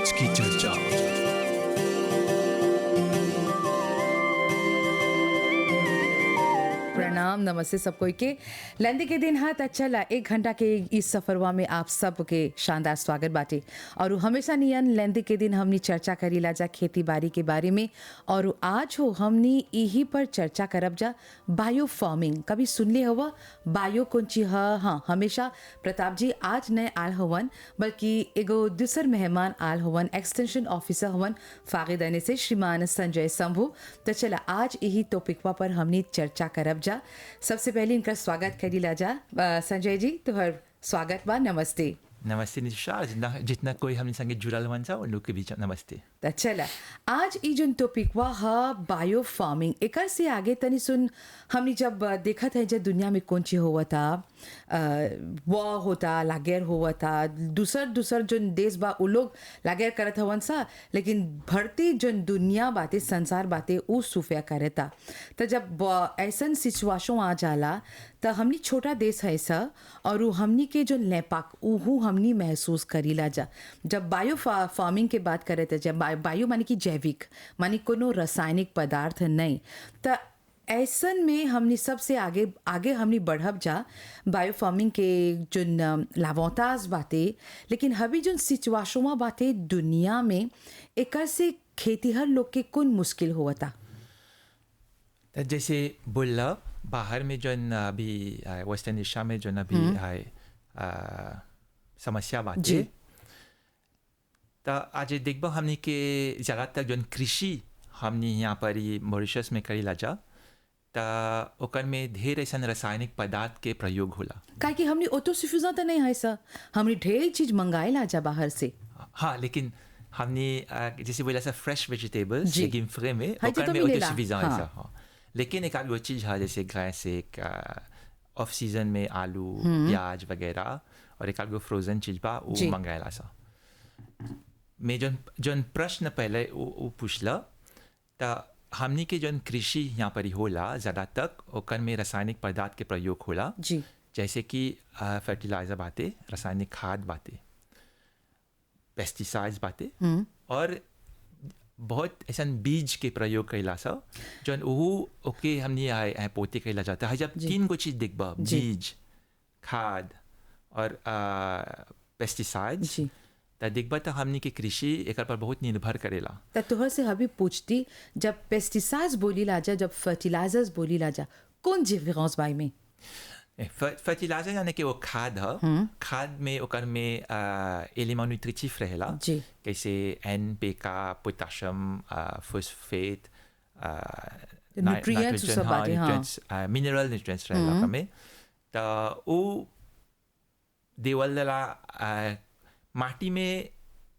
आज की चर्चा। प्रणाम नमस्ते सबको के लंदे के दिन हाथ अच्छा ला 1 घंटा के इस सफरवा में आप सबके शानदार स्वागत बाटे। और हमेशा नियन लंदे के दिन हमनी चर्चा करी ला जा खेती बाड़ी के बारे में। और आज हो हमनी यही पर चर्चा करब जा बायो फार्मिंग। कभी सुनले हवा बायो कौन चीज ह? हाँ, हमेशा प्रताप जी आज नए आल हवन, बल्कि एगो दूसर मेहमान आल हवन, एक्सटेंशन ऑफिसर हवन फागिदाने से श्रीमान संजय शंभू। तो चला आज यही टॉपिकवा पर हमनी चर्चा करब जा। सबसे पहले इनका स्वागत करी ला जा। संजय जी तुहर स्वागत बा, नमस्ते। नमस्ते निशा, जितना कोई हमने संगे जुड़ल हुआ सा उन लोग के बीच नमस्ते। तो चला आज ई जोन टॉपिकवा ह बायो फार्मिंग। एक से आगे तनी सुन हमनी जब देखत है जब दुनिया में कौन चीज हुआ था, वॉर होता, लागेर हुआ था, दूसर जोन देश बा उ लोग लागेर करत हवन सा, लेकिन भरती जोन दुनिया बाते संसार बाते उ सुफिया करता। तो जब ऐसन सिचुएशन आ जाला तो हमनी छोटा देश है सा और हमनी के जो लेपाक उहू हमनी महसूस करीला जा। जब बायो फार्मिंग के बात करे थे, जब बायो माने कि जैविक माने कोनो रासायनिक पदार्थ नहीं, तो ऐसन में हमनी सबसे आगे आगे हमनी बढ़ब जा बायो फार्मिंग के जो लाभोताज बाते। लेकिन अभी जो सिचुएशन बाते दुनिया में एक से खेतीहर लोग के कौन मुश्किल हुआ था। जैसे बोला बाहर में जो अभी वेस्टर्न एशिया में जो अभी समस्या बातें, तो आज देखबा हमने के ज़्यादातर जो कृषि हमने यहाँ पर ही मॉरिशस में करी लाजा, तो ओकर में ढेर ऐसा रासायनिक पदार्थ के प्रयोग होला। काहे कि हमने ऑटो सफिशिएंट तो नहीं है सा, हमने ढेर चीज मंगाए लाजा बाहर से। हाँ, लेकिन हमने जैसे बोला सा फ्रेश वेजिटेबल्स लेकिन फ्रे में तो ओकर में ऑटो मिलेला। सफिशिएंट हाँ। है। हाँ, लेकिन एक आध वो चीज़ है जैसे ग्रेस, एक ऑफ सीजन में आलू प्याज वगैरह, और एक आध वो फ्रोजन चीज बा वो जी। मंगाएला सा। मैं जोन प्रश्न पहले वो पूछला, तो हमनी के जोन कृषि यहाँ पर ही होला ज़्यादा तक ओकर में रासायनिक पदार्थ के प्रयोग होला। जी जैसे कि फर्टिलाइजर बातें, रासायनिक खाद बातें, पेस्टिसाइड्स बातें, और बहुत ऐसा बीज के प्रयोग कैला सा जौन वो ओके हमने आए पोते कैला जाता है। जब तीन गो चीज देखबा, बीज, खाद और पेस्टिसाइड्स, जी। तो देखबा तो हमने के कृषि एक पर बहुत निर्भर करेला। तो तोहर से अभी पूछती, जब पेस्टिसाइड्स बोली लाजा, जब फर्टिलाइजर्स बोली लाजा, कौन डिफरेंस बाई में? फर्टिलाइजर यानी कि वो खाद है, खाद में ओकर में एलिमेंट न्यूट्रिटिव रहेला, जी। कैसे NPK, पोटाशियम, फॉस्फेट, न्यूट्रिएंट्स सब बाटे, हाँ। मिनरल न्यूट्रिएंट्स रहेला में। तो वो देवल दला माटी में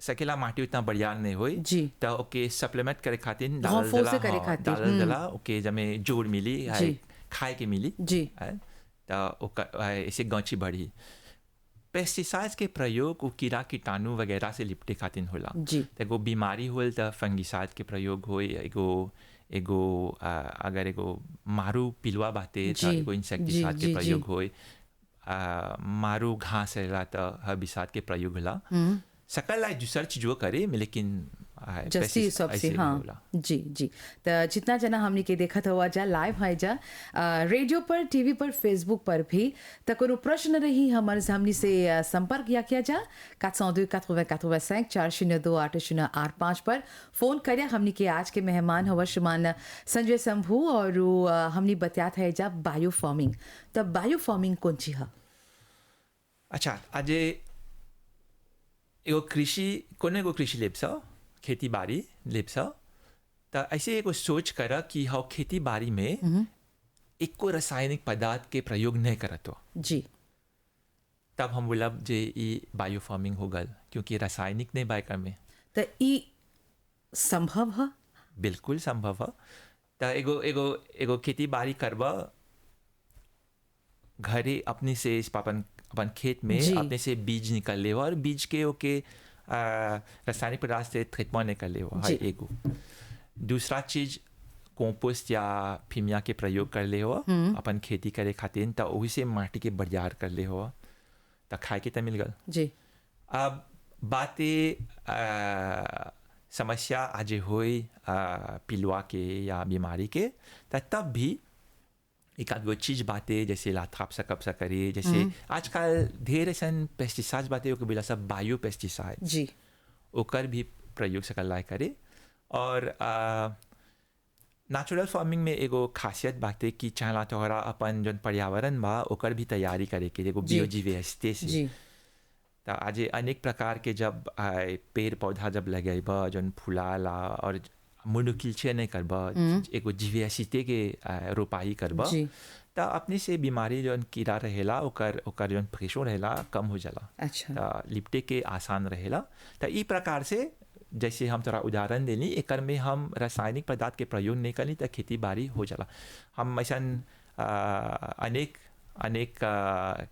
सकेला, माटी उतना बढ़िया नहीं होई जी। तो ओके सप्लीमेंट करे खातिर Renforcer करे खातिर, डाल दला ओके जमे जोड़ मिली जी। खाए के मिली जी। तो ऐसे गांची बढ़ी। पेस्टिसाइड्स के प्रयोग वो कीड़ा कीटाणु वगैरह से लिपटे खातिर होला। जी। तो एगो बीमारी होल तो फंगिसाइड के प्रयोग हो, एगो अगर एगो मारू पिलुआ बाते तो जी। एगो इंसेक्टिसाइड जी, के जी, प्रयोग जी। होए, मारू घास रहेला तो हर्बिसाइड के प्रयोग होला। सकल लाई दूसर चीजों करे लेकिन जस्ती सबसे, हाँ। जी जी। तो जितना जना हमने के देखा हुआ जा लाइव है जा रेडियो पर, टीवी पर, फेसबुक पर भी। तो कोनो प्रश्न रही हमारे हमने से संपर्क या किया जा 402 80 85 402 8085 पर फोन करिया। हमने के आज के मेहमान हुआ श्रीमान संजय शंभू, और हमने बताया था जा बायो फार्मिंग। तो बायो फार्मिंग कौन ची है? अच्छा, आज एगो कृषि लेप्सा, खेती बाड़ी लेप्सा, तो ऐसे एगो सोच करा कि हाँ खेती बाड़ी में एक को रासायनिक पदार्थ के प्रयोग नहीं करत हो। जी। तब हम बोला जे ये बायो फार्मिंग हो गल, क्योंकि रासायनिक नहीं बाय कर में। तो ई संभव है? बिल्कुल संभव है। तो एगो खेती बाड़ी करवा घरे अपने से अपन खेत में जी। अपने से बीज निकल ले, और बीज के ओके रासायनिक पदार्थ से ट्रीटमेंट नहीं कर ले। जी। एगो दूसरा चीज कंपोस्ट या फिमिया के प्रयोग कर ले हो अपन खेती करे खातिर, तो वही से माटी के बरियार कर ले हो, तो खाए के तो मिल गल। जी। अब बातें समस्या आज हुई पिलुआ के या बीमारी के तब भी एक आध गो चीज बातें जैसे लाथाप सा कब सा करे जैसे आजकल ढेर ऐसा पेस्टिसाइड बातें ओके बोला सब बायो पेस्टिसाइड जी ओकर भी प्रयोग से लाए करे और नेचुरल फार्मिंग में एगो खासियत बातें कि चाहला तोहरा अपन जन पर्यावरण बा ओकर भी तैयारी करे के एगो जी। बियोजीवेस्टे से जी तो आज अनेक प्रकार के जब पेड़ पौधा जब लगेबा जन फुलाला और मुनुकिलचे नहीं करबा एगो जीवेसिटे के रोपाई करबा जी तो अपने से बीमारी जन कीड़ा रहेला ओकर ओकर जन प्रेशर रहेला कम हो जाला अच्छा तो लिपटे के आसान रहेला तो ई प्रकार से जैसे हम थोड़ा उदाहरण देनी एकर में हम रासायनिक पदार्थ के प्रयोग नहीं करनी तो खेती बाड़ी हो जाला हम ऐसा अनेक अनेक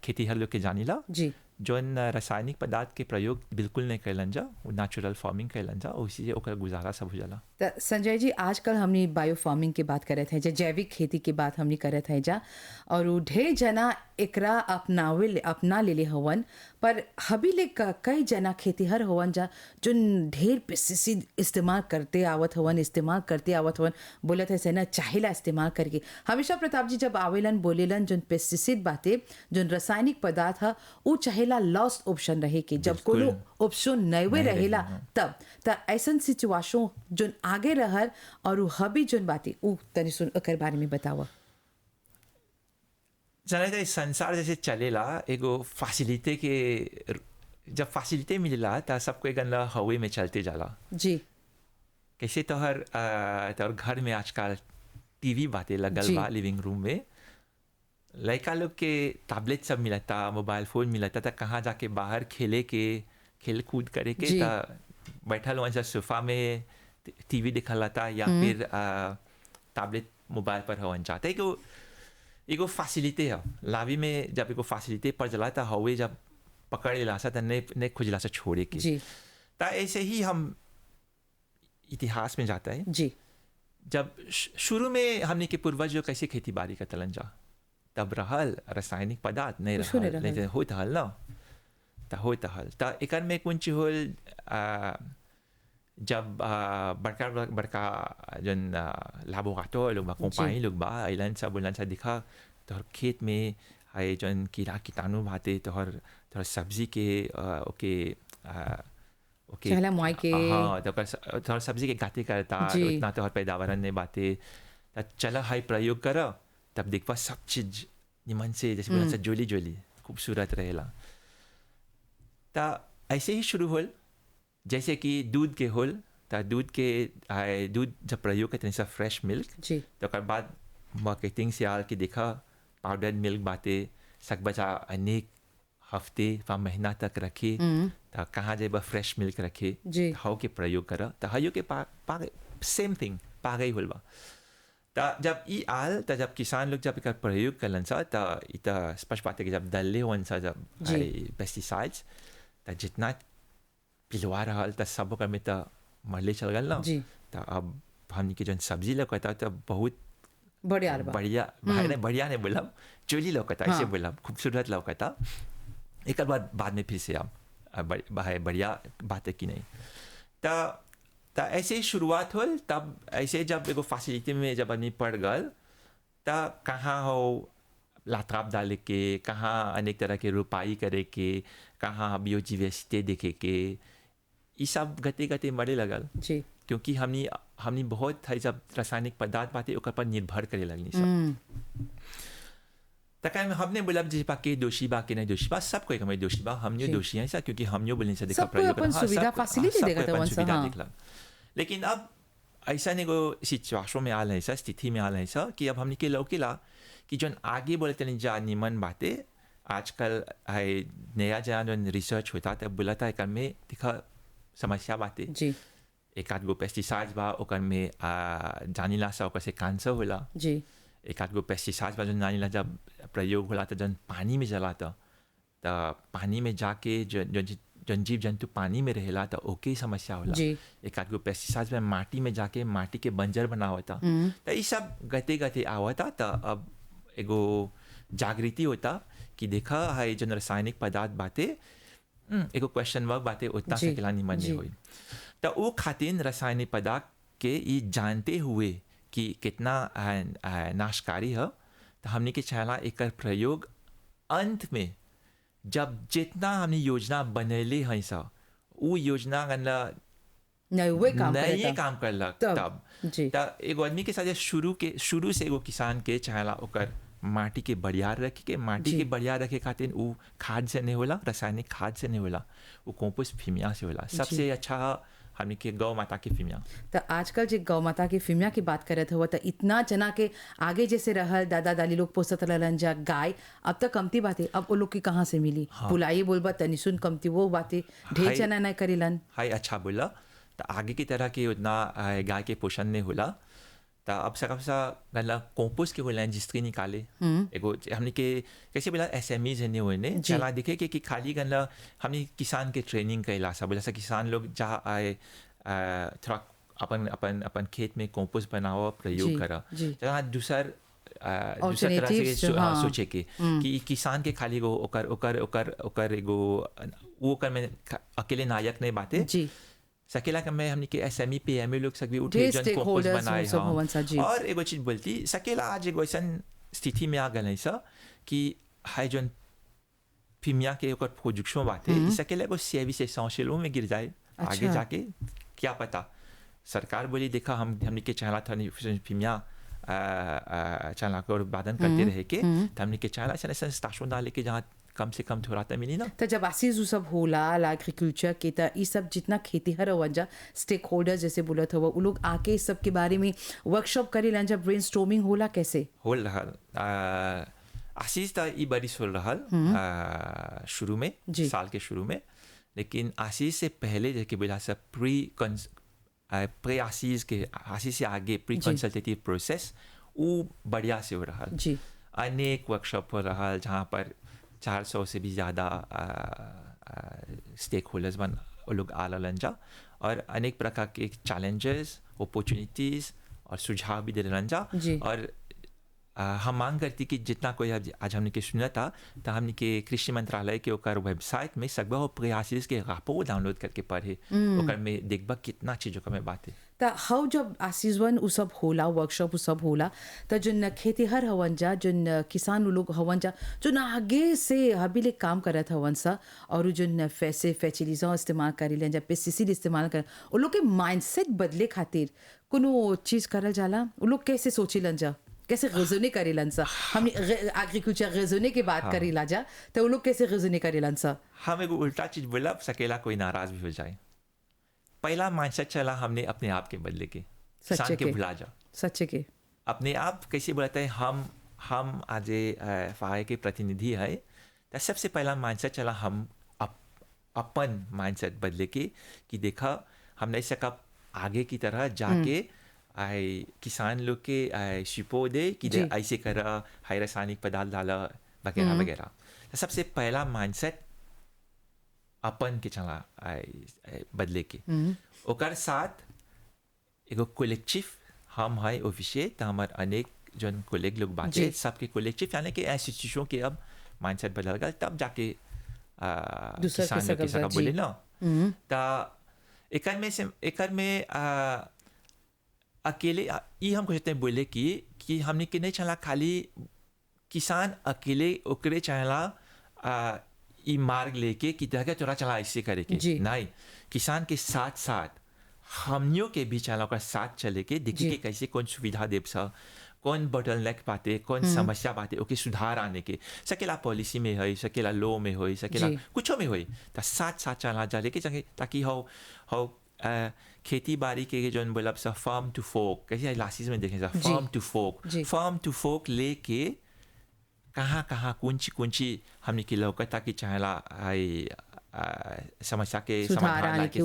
खेती लोग के जानीला जी जौन रासायनिक पदार्थ के प्रयोग बिल्कुल नहीं कैलन जा नेचुरल फार्मिंग कैलन जा उसी से ओकर गुजारा सब हो जाला तो संजय जी आजकल हमने बायो फार्मिंग की बात करत है जा जैविक खेती की बात हमने करत है जा और उ ढेर जना एकरा अपना ले हवन पर हबी ले कई जना खेतीहर हवन जा जो ढेर पेस्टिसाइड इस्तेमाल करते आवत हवन बोलत है से ना चाहिला इस्तेमाल करके हमेशा प्रताप जी जब आवेलन बोलेलन जो पेस्टिसाइड बातें जो रासायनिक पदार्थ है वो चाहिला लॉस्ट ऑप्शन रहे के जब कोनो ऑप्शन नहीं रहेला तब ऐसा सिचुएशन जो आगे रहल और हबी जोन बातें उ तनी सुन ओकर बारे में बतावा जाने तो संसार जैसे चलेला एगो फैसिलिटी के जब फैसिलिटी मिलेला तो सबको गंदा हवे में चलते जाला जी कैसे तोहर घर में आजकल टीवी बातें लगल बा लिविंग रूम में लड़का लोग के टैबलेट सब मिलता मोबाइल फ़ोन मिलता था कहाँ जाके बाहर खेल कूद करे के ता बैठल वहाँ सोफा में टीवी देखल था या फिर टैबलेट मोबाइल पर हवन जाता एगो फैसिलिटी है लावी में जब एगो फैसिलिटी पर जला था हवे जब पकड़ ला सा नहीं खुजला सा छोड़े के जी ता ऐसे ही हम इतिहास में जाता है जी जब शुरू में हमने के पूर्वज जो कैसे खेती बाड़ी का तलन जा तब रहल रासायनिक पदार्थ नहीं रहल नहीं होत हल ना तो होत हल तो एकर में कुछ होल जब बड़का बड़का जन लाबोरेटरी लोग बा कंपनी लोग बा आइलन सब दिखा तोहर खेत में है जन कीड़ा कीटाणु भाते तोहर सब्जी के ओके ओके चला मुआई के हाँ तो तोहर सब्जी के गाते करता उतना तोहर पैदावार ने बाते चला हाई प्रयोग कर तब देखवा सब चीज निमन से जैसे बोला सा जोली जोली खूबसूरत रहेला ता ऐसे ही शुरू होल जैसे कि दूध के होल ता दूध जब प्रयोग करते हैं फ्रेश मिल्क जी तो कर बाद मार्केटिंग से आल के देखा पाउडर मिल्क बातें सक बचा अनेक हफ्ते व महीना तक रखे तो कहाँ जाए फ्रेश मिल्क रखे हाउ के प्रयोग करा तो हाउ के पा सेम थिंग पा गई होल बा जब ई आल तो जब किसान लोग जब एक प्रयोग करलन सा तो इत स्पष्ट बात है कि जब दल्ले वन सा जब पेस्टिसाइड्स तो जितना पिलवा रहा तो सब ओकर में तो मरले चल गल ना तो अब हमने के जन सब्जी लौकता तो बहुत बढ़िया बढ़िया नहीं बोला चोली लौकता ऐसे बोला खूबसूरत लौकता एक बाद में फिर से अब बढ़िया बात है कि नहीं तो ऐसे ही शुरुआत हो तब ऐसे जब एगो फैसिलिटी में जब आदमी पड़ गल तब कहाँ हो लाताब डाले के कहाँ अनेक तरह के रोपाई करे के कहाँ बियोजीवेस्टे देखे के ये सब गते गते मरे लगल जी क्योंकि हमनी बहुत है जब रासायनिक पदार्थ बातें ओकर पर निर्भर करे लगनी सब तक हमने बोला जी बाकी दोषी बा कि नहीं दोषी बा सब कोई हमें दोषी बा हमने दोषी हैं क्योंकि हमने बोलने से देखा प्रयोग सुविधा लेकिन अब ऐसा एगो सिचुएशन में आल है सा स्थिति में आल है सा कि अब हमने के लौकेला कि जो आगे बोलते नहीं जा निमन बातें आजकल है नया जहाँ जो रिसर्च होता तब बोला था एक में दिखा समस्या बातें जी एक आध गो पेस्टिसाइड्स बा ओकर में जानीला सा ओकर से कैंसर होला जी एक आध गो पेस्टिसाइड्स बा जो जानीला जब प्रयोग होला तो जन पानी में जलाता तो पानी में जाके जन जीव जंतु पानी में रहेला तो ओके समस्या होला एक आध गो पेस्टिसाइड्स में माटी में जाके माटी के बंजर बनावता तो ये सब गते गते आवता तो अब एगो जागृति होता कि देखा है जन रासायनिक पदार्थ बातें एगो क्वेश्चन वर्क बातें उतना जी, सकेला निमन जी। नहीं हुई। तो वो खातिर रासायनिक पदार्थ के ये जानते हुए कि कितना नाशकारी है, तो हमने के चाहला एकर प्रयोग अंत में जब जितना हमने योजना बनैले हैं सा वो योजना गनला नहीं वे काम करे नए काम करलक तब जी त एगो आदमी के साथ शुरू से एगो किसान के चाहला ओकर माटी के बढ़ियार रखे के माटी जी। के बढ़ियार रखे खातिर उ खाद से नहीं होला, रासायनिक खाद से नहीं होला, वो कंपोस्ट फिमिया से होला। सबसे अच्छा हमने के गौ माता के फिमिया। तो आजकल जो गौ माता की फिमिया की बात करत हुआ तो इतना जना के आगे जैसे रहल दादा दादी लोग पोसत रहलन जा गाय, अब तक कमती बातें, अब वो लोग की कहाँ से मिली? पुलाई बोलबा तनी सुन कमती वो बातें ढेर हाय- जना नहीं करेलन। हाय अच्छा बोला। तो आगे की तरह के उतना गाय के पोषण नहीं होला। तो अब सा गला कंपोस्ट के होला जिसके निकाले एगो हमने के कैसे बोला एसएमईज है नहीं होने जी। चला दिखे कि खाली गला हमने किसान के ट्रेनिंग कैला सा बोला सा किसान लोग जहाँ आए थोड़ा अपन अपन अपन खेत में कंपोस्ट बनाओ जी, प्रयोग करा जी। जहाँ दूसर दूसर तरह से Alternatives जो, हाँ। सोचे के कि किसान के खाली गो ओकर ओकर ओकर ओकर एगो वो ओकर में अकेले नायक नहीं बातें जी सकेला का मैं हमने के एसएमई पे एमए लोग सभी उठे ढेर जन कंपोस्ट stakeholders बनाए सब होवन सा, जी। और एगो चीज बोलती सकेला आज एगो ऐसा स्थिति में आ गए सा कि हाय जन फिमिया के ओकर प्रोडक्शन बाते ई सकेला एगो सर्विस एसेंशियल में गिर जाए आगे अच्छा। जाके क्या पता। सरकार बोली देखा हमने के चाहला था फिमिया चाहला को उत्पादन करते रहे के तो हमने के चाहला ऐसा स्टेशन डाले के जहाँ कम से कम थोड़ा तो मिली ना। तो जब आसीज सब होला एग्रीकल्चर के तो ये सब जितना खेती हर वजह स्टेक होल्डर जैसे बोलत हुआ वो लोग आके इस सब के बारे में वर्कशॉप करे लन, जब ब्रेन स्टॉर्मिंग होला कैसे होल रहल आशीष था ई बारिश हो रहल शुरू में जी। साल के शुरू में, लेकिन आशीष से पहले जैसे बोला सब प्री आशीष के आशीष से आगे प्री कंसल्टेटिव प्रोसेस वो बढ़िया से हो रहल। जी अनेक वर्कशॉप हो रहल जहाँ पर 400 से भी ज़्यादा स्टेक होल्डर्स बन वो लोग आलन जा और अनेक प्रकार के चैलेंजेस अपॉर्चुनिटीज़ और सुझाव भी दे रहन जा। जी। और हम मांग करती कि जितना कोई आज हमने के सुना था तो हमने के कृषि मंत्रालय के ओकर वेबसाइट में सकबा और प्रयासिस के रापो डाउनलोड करके पढ़े ओकर में देखबा कितना चीज़ों का मैं बातें तो हाउ जब आसीजवन उ सब होला वर्कशॉप उ सब होला तो जन खेती हर हवन जा जन किसान उ लोग हवन जा जो आगे से हबीले काम करत हवन सा और जन फैसे फैचिलिजा इस्तेमाल करेलन जा पेस्टिसाइड इस्तेमाल कर उ लोग के माइंडसेट बदले खातिर कोनो चीज करल जाला उ लोग कैसे सोचिलन जा कैसे रेजोने करेलन सा हम एग्रीकल्चर रेजोने की बात करेला जा तो उ लोग कैसे रेजोने करेलन सा। हम एगो उल्टा चीज बोला सकेला कोई नाराज भी हो जाए। पहला माइंडसेट चला हमने अपने आप के बदले के किसान के भुला जा सच्चे के अपने आप कैसे बोलते हैं हम आज फाए के प्रतिनिधि है तो सबसे पहला माइंडसेट चला हम अपन माइंडसेट बदले के कि देखा हम नहीं सका आगे की तरह जाके किसान लोग के शिपो दे कि ऐसे करा हाई रासायनिक पदार्थ डाला वगैरह वगैरह। तो सबसे पहला माइंडसेट अपन के चला बदले के ओकर साथ एगो कलेक्टिव हम है ऑफिशियल तो हमारे अनेक जन कोलेग लोग बातें सबके कलेक्टिव यानी कि इंस्टीट्यूशन के अब माइंडसेट बदल गया तब जाके किसान लोग के सका बोले ना। तो एकर में अकेले ये हम कहते हैं बोले कि हमने के नहीं चला खाली किसान अकेले ओकरे चला ई मार्ग लेके कि तरह तोरा चला ऐसे करे के नहीं, किसान के साथ साथ हमनियों के भी चला का साथ चले के देखिए कि कैसे कौन सुविधा देव सा कौन बटल नेक पाते कौन समस्या पाते ओके सुधार आने के सकेला पॉलिसी में है सकेला लॉ में हो सकेला कुछ में हो तो साथ साथ चला जा लेके ताकि हो खेती बाड़ी के जौन बोला सा फार्म टू फोक कैसे लासिस में देखें फार्म टू फोक लेके कहाँ कहाँ कुंची हमने की लौकता की चाहला समस्या के समाधान ला के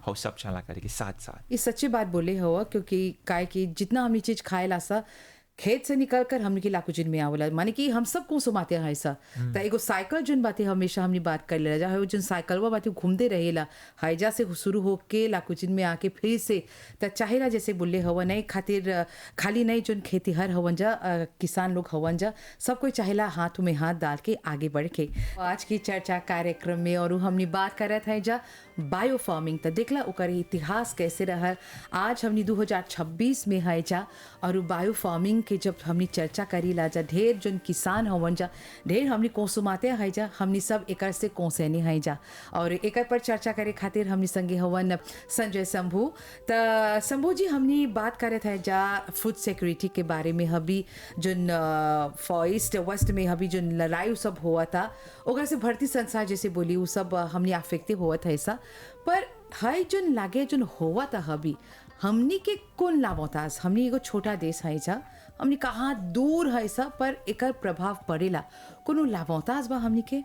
हो सब चला करे के साथ साथ ये सच्ची बात बोले हो क्योंकि काय की जितना हमने चीज खाए ला सा खेत से निकल कर हमने के लाकुचिन में आवला माने कि हम सब को सुमाते हैं ऐसा तो एगो साइकिल जोन बातें हमेशा हमने बात कर ले जा है जोन साइकिल वो बातें घूमते रहेला हाइजा से शुरू होके लाकुचिन में आके फिर से त चाहेला जैसे बोले हवन नहीं खातिर खाली नहीं जोन खेतीहर हवन जा किसान लोग हवन जा सब कोई चाहेला हाथ में हाथ डाल के आगे बढ़ के आज की चर्चा कार्यक्रम में और हमने बात करत है जा बायो फार्मिंग तो देखला ओकर इतिहास कैसे रहा आज हमने 2026 में है जा और बायो फार्मिंग के जब हमने चर्चा करी ला जा ढेर जोन किसान हवन जा ढेर हमने कोसुमाते है जा हमने सब एकर से कोसेनी है जा और एकर पर चर्चा करे खातिर हमने संगे हवन संजय शंभू त शंभू जी हमने बात करत है जा फूड सिक्योरिटी के बारे में अभी जोन ईस्ट वेस्ट में अभी जोन लड़ाई सब हुआ था ओकर से भर्ती संसार जैसे बोली वो सब हमने अफेक्टिव हुआ था ऐसा पर हाई जोन लागे जोन हुआ था अभी हमनी के कौन लाभोतास हमनी एगो छोटा देश है जा हमनी कहाँ दूर है सा पर एकर प्रभाव पड़ेला कोनो लाभोतास बा हमनी के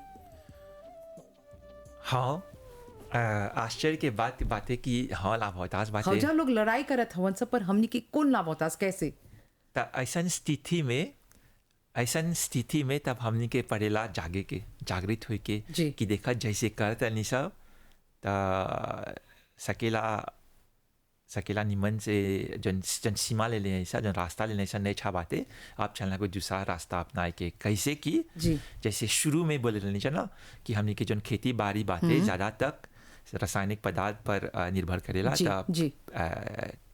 हाँ आश्चर्य के बाद बातें कि हाँ लाभोतास बातें हौजा लोग लड़ाई करत हवन सब पर हमनी के कौन लाभोतास कैसे ऐसन स्थिति में तब हमनी के पड़ेला जागृत हुई के जी। कि देखा जैसे करत नहीं सब सकेला निमन से जन सीमा ले लें ऐसा जन रास्ता ले लें ऐसा नहीं छा बातें आप चलना कोई दूसरा रास्ता अपनाए के कैसे की जी जैसे शुरू में बोले रहनी चला कि हमने के जन खेती बाड़ी बातें ज़्यादा तक रासायनिक पदार्थ पर निर्भर करेला जी, तब जी।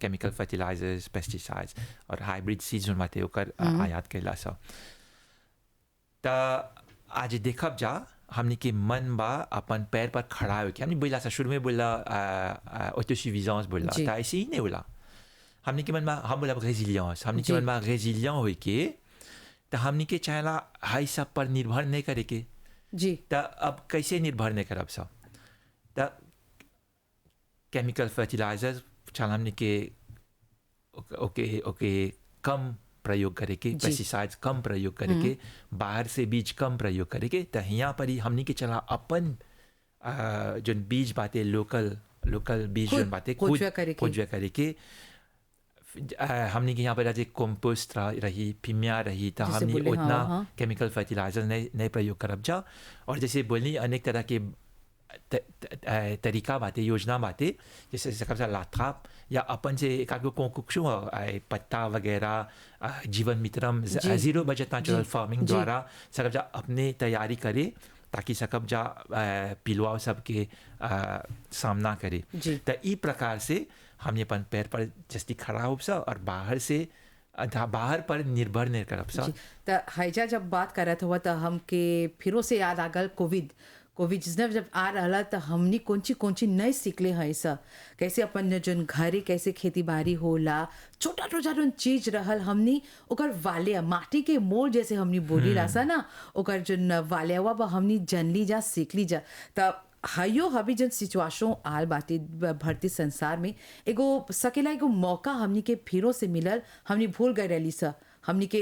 केमिकल फर्टिलाइजर्स पेस्टिसाइड्स और हाइब्रिड सीड्स जो बातें ओकर आयात करेला सब त आज देखब जा हमने के मन बा अपन पैर पर खड़ा हो के हमने बोला सा शुरू में बोला ऑटोसफिशिएंस बोला जी। तो ऐसे ही नहीं बोला हमने के मन में हम बोला रेजिलियंस हमने के जी। मन में रेजिलियंट हो के तो हमने के चाहेला हाई सब पर निर्भर नहीं करे के जी तो अब कैसे निर्भर नहीं करब सब तो केमिकल फर्टिलाइजर्स चल हमने के ओके ओके कम प्रयोग करे के पेस्टिसाइड्स कम प्रयोग करे के बाहर से बीज कम प्रयोग करे के तो यहाँ पर ही हमने के चला अपन जो बीज बातें लोकल बीज जो बातें खोजवा करे के। खोजवा करे के हमने के यहाँ पर आज कंपोस्ट रही फिमिया रही तो जैसे हमने बोले, उतना हाँ। केमिकल फर्टिलाइजर नहीं प्रयोग करब जा और जैसे बोलनी अनेक तरह के तरीका बातें योजना बातें जैसे सकब सा लाथाप या अपन से एक आगे कोंकुक्षु पत्ता वगैरह जीवन मित्रम जीरो बजट नेचुरल फार्मिंग द्वारा सकब जा अपने तैयारी करे ताकि सकब जा पिलुआ सबके सामना करे जी। तो ई प्रकार से हमने अपन पैर पर जस्ती खड़ा हो सा और बाहर पर निर्भर नहीं करब सा तो हैजा जब बात करत हुआ तो हमके फिरो से याद आ गल कोविड जब आ रहा तो हमनी कौन ची नहीं सीखले हैं ऐसा कैसे अपन जोन घरे कैसे खेती बाड़ी होला छोटा जोन चीज रहल हमनी ओकर वाले माटी के मोल जैसे हमनी बोली सा ना ओकर जोन वाले हुआ बा हमनी जनली जा सीखली जा तब हयो हबी जन सिचुएशन आल बाती भर्ती संसार में एगो सकेला एगो मौका हमनी के फिरो से मिलल हमनी भूल गए रही सा हमनी के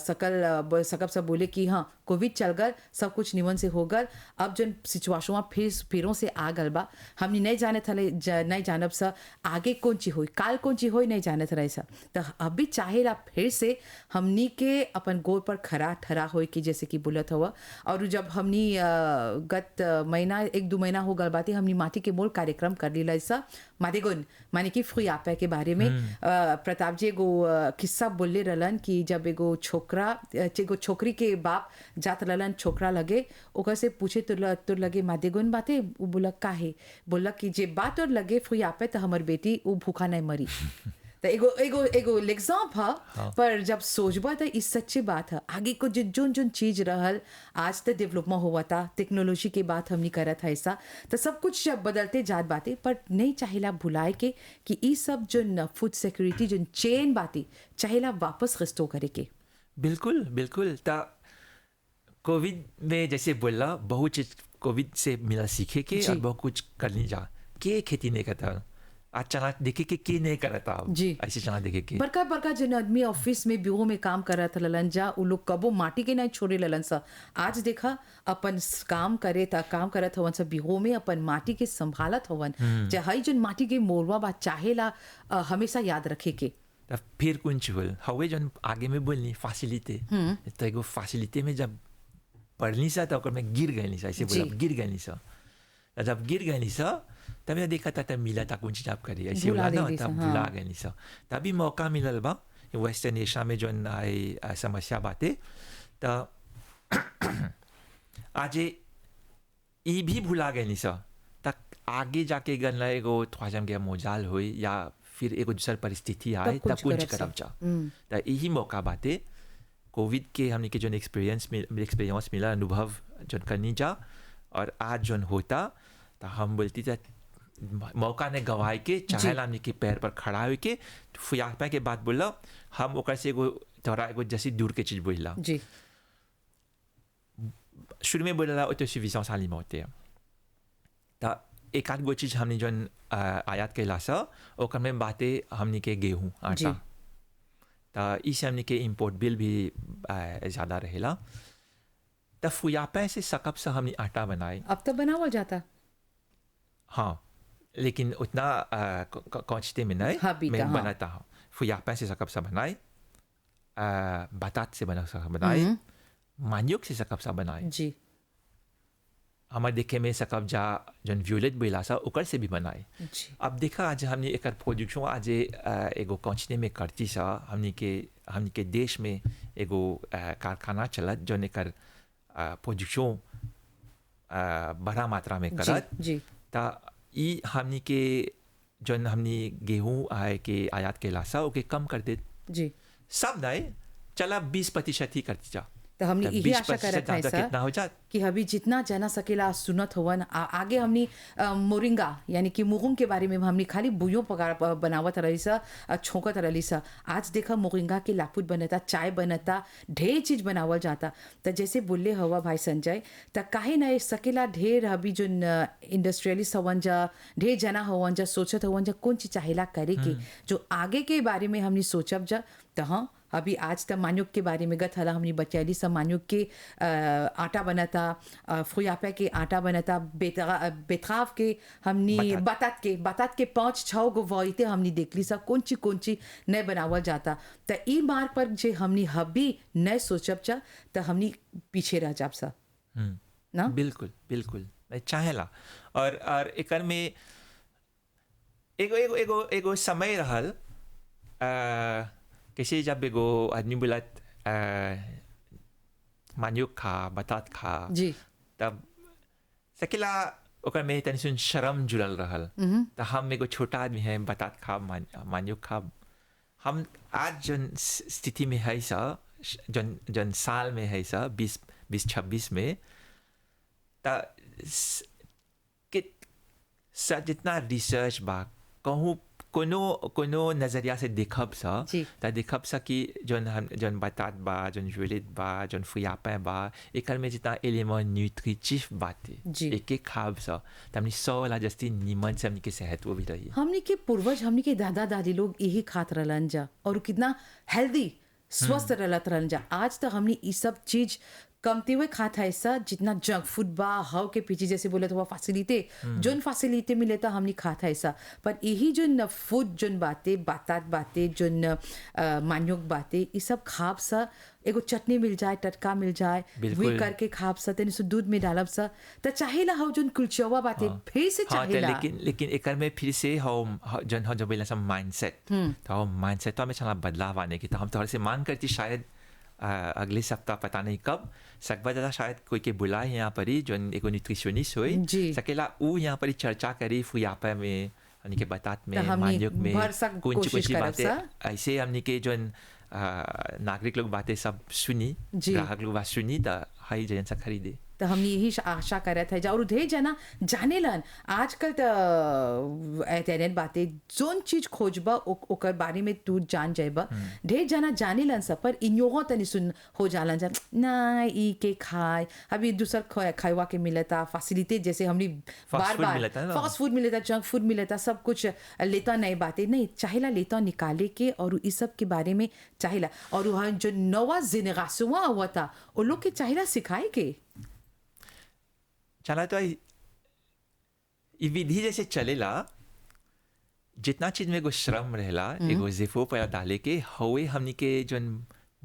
सकब सब बोले कि हाँ कोविड चल गल सब कुछ निमन से हो गल अब जन सिचुएशन फिरों से आ गल बा हमनी नहीं जाने थले नहीं जानब सा आगे कौन चीज होई काल कौन चीज होई नहीं जाने रहे सा तो अभी चाहेला फिर से हमनी के अपन गोल पर खरा ठरा होई कि जैसे कि बोलत हुआ और जब हमनी गत महीना 1-2 महीना हो गल बाती हमनी माटी के मोल कार्यक्रम कर लीला ऐसा मादेगुन माने कि फ्री आपे के बारे में प्रताप जी एगो किस्सा बोलले रहलन कि जब एगो छोकरी के बाप जात रहलन छोकरा लगे ओकर से पूछे तो लगे मादेगुन बाते वो बोला काहे बोला कि जे बात और लगे फ्री आपे तो हमर बेटी वो भूखा नहीं मरी तो एगो एग्जाम्पल है पर जब सोचबा तो इस सच्ची बात है आगे को जोन चीज रहल आज तक डेवलपमेंट हुआ था टेक्नोलॉजी के बात हमने करा था ऐसा तो सब कुछ जब बदलते जात बातें पर नहीं चाहेला भुलाए के कि ये सब जो फूड सिक्योरिटी जो चेन बातें चाहेला वापस रिस्टोर करे के बिल्कुल बिल्कुल ता कोविड में जैसे बोला बहुत चीज कोविड से मिला सीखे के और बहुत कुछ करनी जा के खेती नहीं करता आज चना देखे के नहीं करता जी ऐसे चना देखे के बड़का जिन आदमी ऑफिस में ब्यूरो में काम कर रहा था ललन जा वो लोग कबो माटी के नहीं छोड़े ललन सा आज देखा अपन काम करे था काम करत हवन सब ब्यूरो में अपन माटी के संभालत हवन चाहे जन माटी के मोरवा बा चाहेला हमेशा याद रखे के तब फिर कुछ हुल हवे जन आगे में बोलनी फैसिलिटी तो एगो फैसिलिटी में जब पढ़नी सा तो ओकर में गिर गई सा ऐसे बोला जी। गिर गई सा जब गिर गई सा तब मैं देखा था तब मिला था कुछ जब करी ऐसे भुला बोला ना देली सा, तब हाँ। भुला गई सा तभी मौका मिलल बा वेस्टर्न एशिया में जो समस्या बातें तो आज ये भी भुला गई सा तक आगे जाके गन एगो थोड़ा के मोजाल हुई या फिर एगो दूसर परिस्थिति आए तब कुछ करब जा तो यही मौका बातें कोविड के हमने के जो एक्सपीरियंस मिला अनुभव जो करनी जा और आज जो होता तो हम बोलती था मौका ने गवाए के चाहे हमने के पैर पर खड़ा हो के फुयापा के बात बोला हम ओकर से एगो थोड़ा एगो जैसी दूर के चीज बोला जी शुरू में बोला ऑटोसफिशिएंस alimentaire तो एक आध गो चीज हमने जो आयात कैला सा ओकर में बातें हमने के गेहूँ आटा तो इसे हमने के इम्पोर्ट बिल भी ज़्यादा रहेला तो फुयापा से सकब से हमने आटा बनाए अब तो बनावा जाता हाँ लेकिन उतना क्वांटिटी में नहीं हाँ, बीता, मैं हाँ। बनाता हूँ फुयापा से सकब से बनाए बतात से बनाए मान्योग से सकब से बनाए जी हमारे देखे में सकब जा जन व्यूलेट बोला सा ओकर से भी बनाए जी अब देखा आज हमने एक प्रोडक्शन आज एगो क्वांटिटी में करती सा हमने के देश में एगो कारखाना चलत जौन एकर प्रोडक्शन बड़ा मात्रा में करत जी ता ई हमने के जौन हमने गेहूँ के आयात के लासा ओके कम कर दे जी सब नहीं चला 20% ही करती जा तो हमने तब यही आशा 20% करत है ज्यादा कितना हो सर जात कि अभी जितना जना सकेला सुनत हवन आगे हमने मोरिंगा यानी कि मुगुंग के बारे में हमने खाली बुयो पका बनावत रही सा छोंकत रही सा आज देखा मोरिंगा के लापुट बनता चाय बनता ढेर चीज बनावल जाता तो जैसे बोले हवा भाई संजय तो काहे ना सकेला ढेर अभी जो इंडस्ट्रियलिस्ट हवन जा ढेर जना हवन जा सोचत हवन जा कौन चीज चाहेला करे के जो आगे के बारे में हमने सोचब जा तो हाँ अभी आज तक मान्युक के बारे में गत हला हमने बचैली सब मान्युक के आटा बनता फुयापा के आटा बनता बेतराव के हमने बतात के 5-6 गो वॉइते हमने देखली सब कौन ची नए बनावल जाता तो ई मार्ग पर जे हमने हबी नए सोचब चा तो हमने पीछे रह जाब सा ना बिल्कुल बिल्कुल मैं चाहेला और एकर में एगो एगो एगो एगो समय रहल कैसे जब एगो आदमी बोलत मान्युक खा बतात खा जी तब सकेला ओकर में तनी सुन शर्म जुड़ल रहल तो हम एगो छोटा आदमी है बतात खा मान्युक खा हम आज जन स्थिति में है सा जन साल में है सा 2026 में जितना रिसर्च बा कहूँ कोनो नजरिया से देखब सा त देखब सा कि जन बतात बा जन ज्वेलित बा जन फुयापा बा एकर में जितना एलिमेंट न्यूट्रिटिव बाते एक एक खाब सा तमनी 100 वाला जस्ती नीमन से हमनी के सेहत वो भी रही हमनी के पूर्वज हमनी के दादा दादी लोग यही खात रहलन जा और कितना हेल्दी स्वस्थ रहत रहलन जा आज तक हमनी ये सब चीज कमते हुए खात है ऐसा जितना जंक फूड बा हाउ के पीछे जैसे बोले तो फैसिलिटी जोन फैसिलिटी मिले तो हमने खाता है ऐसा पर यही जो फूड जोन बातें जोन मान्योग बातें ये सब खाब सा एगो चटनी मिल जाए टटका मिल जाए वे करके खाब सा तेने सो दूध में डालब सा तो चाहेला हाउ जोन कुलचवा बातें फिर से चाहेला लेकिन एकर में फिर से हाउ जन हाउ जो बोला सब माइंडसेट तो माइंडसेट तो हमें चला बदलाव आने की तो हम थोड़े से मांग करती शायद अगले सप्ताह पता नहीं कब सकबा ज़्यादा शायद कोई के बुलाए यहाँ पर ही जो एक न्यूट्रिशनिस्ट हुई सकेला वो यहाँ पर ही चर्चा करी फुयापा में हमने के बतात में मान्युक में कुछ बातें ऐसे हमने के जो नागरिक लोग बातें सब सुनी ग्राहक लोग बात सुनी तो हाई जन सा खरीदे तो हम यही आशा कर थे और ढेर जना जाने लन आजकल तो इंटरनेट बातें जोन चीज खोजबा ओकर बारे में तू जान जाएबा ढेर जना जाने लन सब पर इन्यों तनी सुन हो जालन जा ना ई के खाए अभी दूसर खावा के मिलता फैसिलिटी जैसे हमने बार फास्ट फूड मिलता जंक फूड मिलता सब कुछ लेता नई बातें नहीं चाहेला लेता निकाले के और इस सब के बारे में चाहेला और वहाँ जो नवा जेनरेशन हुआ था वो लोग के चाहेला सिखाए के चला तो ये विधि जैसे चलेला जितना चीज में एगो श्रम रहेला एगो जेफो पर डाले के हवे हमनी के जोन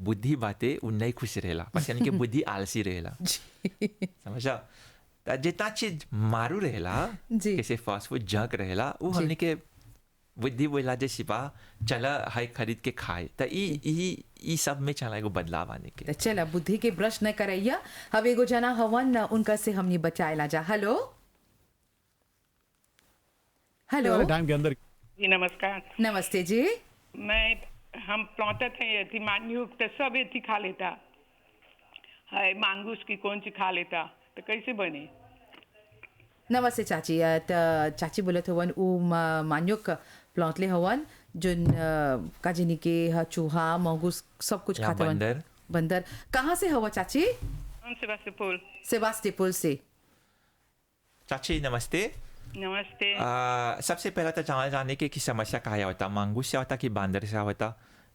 बुद्धि बाते उ नहीं खुश रहेला parce हमनी के बुद्धि आलसी रहेला समझा त जितना चीज मारू रहेला जी। जैसे फास्ट फूड जंक रहेला वो हमनी के बुद्धि बोला जे सिपा चला हाई खरीद के खाए त ई सब में चला एगो बदलाव आने के त चला बुद्धि के ब्रश न करैया अब एगो जना हवन उनका से हमनी बचाएला जा। हेलो हेलो वाले टाइम के अंदर जी नमस्कार। नमस्ते जी। हम प्लॉटर थे थी मान्युक्त सब एथी खा लेता है मांगूस की कौन सी खा लेता तो कैसे बने। नमस्ते चाची त चाची बोलत हवन उ मान्योक प्लॉटले हवन जोन काजिनी के चूहा मंगूस सब कुछ या खाते हवन। बंदर। बंदर कहाँ से हवा चाची? हम सेवास्टोपोल। सेवास्टोपोल से। चाची नमस्ते। नमस्ते। सबसे पहला तो जाने के कि समस्या कहाँ होता मांगूस से होता कि बंदर से होता?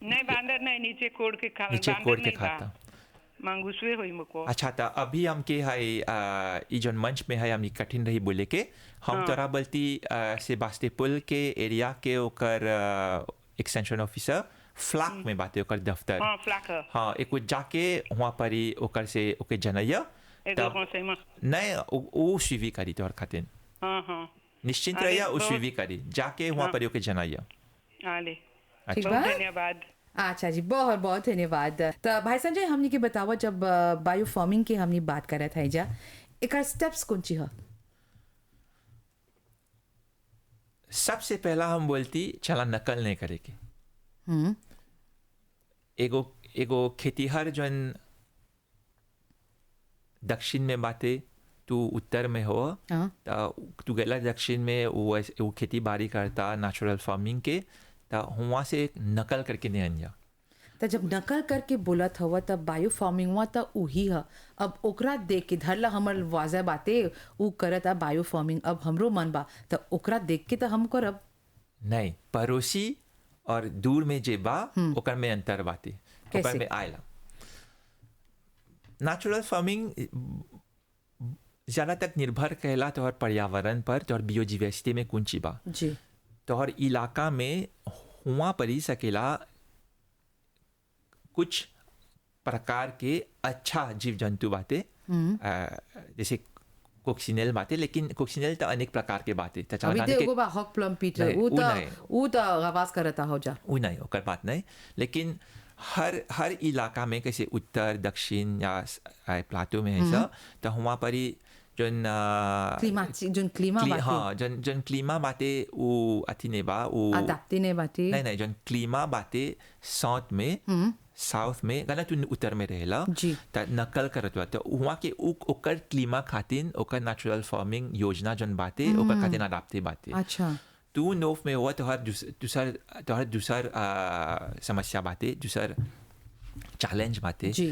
नहीं बांदर नहीं नीचे कोड़ के खा नीचे बांदर कोड़ के नहीं था। खाता। मांगूसवे हुई मुको। अच्छा था अभी हमके है ई जोन मंच में है हमनी कठिन रही बोले के हम तोरा बोलती सेबास्टोपोल के एरिया के ओकर एक्सटेंशन ऑफिसर फ्लैक में बातें ओकर दफ्तर हाँ फ्लैक है। हाँ एक जाके वहाँ पर ही ओकर से ओके जनैया एगो कौन से में। नहीं वो सुइवी करी तोहर खातिर हाँ हाँ। निश्चिंत अरे, रहिया वो बहुत- सुइवी करी जाके वहाँ पर ही ओके जनैया। आले ठीक बहुत बा? धन्यवाद। अच्छा जी बहुत बहुत धन्यवाद। तो भाई संजय हमनी के बतावा जब बायो फार्मिंग के हमनी बात करत है जा एक स्टेप्स कौन ची है? सबसे पहला हम बोलती चला नकल नहीं करे के एगो एगो खेतीहर जोन दक्षिण में बाते तू उत्तर में हो हाँ। तू गला दक्षिण में वो खेती बाड़ी करता नेचुरल फार्मिंग के तो वहाँ से नकल करके नहीं आनिया। तो जब नकल करके बोलत हवा तब बायो फार्मिंग हुआ तब उही है। अब ओकरा देख के धरला हमर वाजा बाते उ करत आ बायो फार्मिंग अब हमरो मन बा तो ओकरा देख के तो हम करब नहीं पड़ोसी और दूर में जे बा ओकर में अंतर बाती कैसे? ओकर में आयला नेचुरल फार्मिंग ज़्यादा तक निर्भर कहला तोहर पर्यावरण पर तोहर बायोडाइवर्सिटी में कुंची बा जी। तोहर इलाका में हुआ पर ही सकेला कुछ प्रकार के अच्छा जीव जंतु बातें जैसे कोक्सिनेल बातें लेकिन कोक्सिनेल तो अनेक प्रकार के बातें तो अभी देखो बा हॉक प्लम पीटर नहीं, उ तो आवाज करता हो जा वो नहीं ओकर बात नहीं लेकिन हर इलाका में कैसे उत्तर दक्षिण या प्लाटो में है सब तो वहाँ पर ही जोन क्लीमा जोन क्लीमा बाते हाँ जोन जोन क्लीमा बातें वो अथी ने बा वो अदाप्ते ने बाते नहीं नहीं जोन क्लीमा बातें साउथ में गलत उत्तर में रहेला जी। त नकल करत बा तो वहाँ के ओकर क्लीमा खातिर ओकर नेचुरल फार्मिंग योजना जोन बातें ओकर खातिर अदाप्ते बातें अच्छा तू नोफ में हुआ तोहर दूसर समस्या बातें दूसर चैलेंज बातें जी।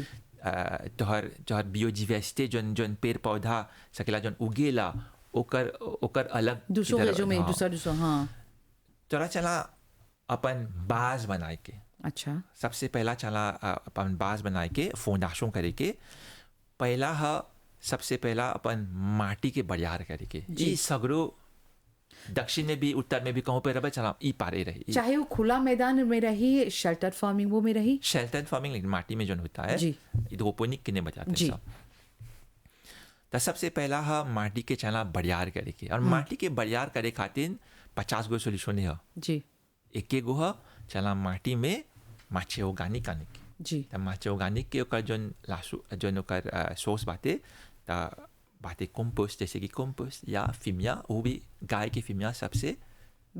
तोहर बायोडाइवर्सिटी जोन जोन पेड़ पौधा सकेला जोन उगेला ओकर ओकर अलग दूसरों इधर- के जो में हाँ। दूसरा हाँ तोरा चला अपन बाज बनाए के अच्छा सबसे पहला चला अपन बाज बनाए के फोंडाशों करे के पहला है सबसे पहला अपन माटी के बरियार करे के ई सगरो दक्षिण में भी उत्तर में भी कहूँ पे रबे चला ई पारे रही चाहे वो खुला मैदान में रही शेल्टर फार्मिंग वो में रही शेल्टर फार्मिंग लेकिन माटी में जो होता है जी। हाइड्रोपोनिक के ने बजाते जी। हैं सब तो सबसे पहला है माटी के चला बरियार करे के और माटी के बरियार करे खातिर 50 गो सोल्यूशन है जी एक गो है चला माटी में माचे ऑर्गेनिक आने की जी त माचे ऑर्गेनिक के ओकर जोन लासू जोन ओकर सोर्स बातें त बातें कंपोस्ट जैसे कि कंपोस्ट या फिमिया वो भी गाय के फिमिया सबसे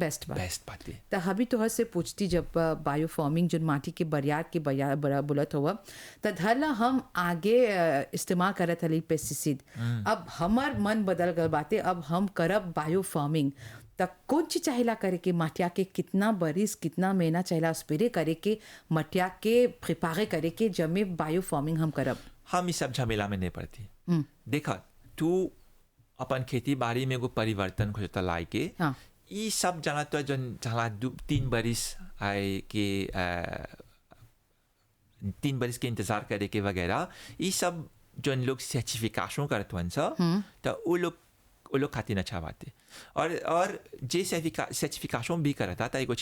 बेस्ट बात बेस्ट बातें तो हबी तोहर से पूछती जब बायो फार्मिंग जो माटी के बरियार के बरियार बड़ा बुलत हुआ तो धरला हम आगे इस्तेमाल करत हली पेस्टिसाइड अब हमार मन बदल गल बाते अब हम करब बायो फार्मिंग तो कौन चीज चाहेला करे के मटिया के कितना बरिस कितना महीना चाहेला स्प्रे करे के मटिया के प्रिपारे करे के जमे बायो फार्मिंग हम करब हम इस सब झमेला में नहीं पड़ती देखा तू अपन खेती बाड़ी में एगो परिवर्तन खोजता लाई के हाँ ई सब जाना तो जन जहाँ 2-3 बरिस आए के 3 बरिस के इंतजार करे के वगैरह ये सब जोन लोग सर्टिफिकेशन करत वन सा तो वो लोग वो लोग खातिर अच्छा बात है। और जे सर्टिफिकेशन भी करता था एगो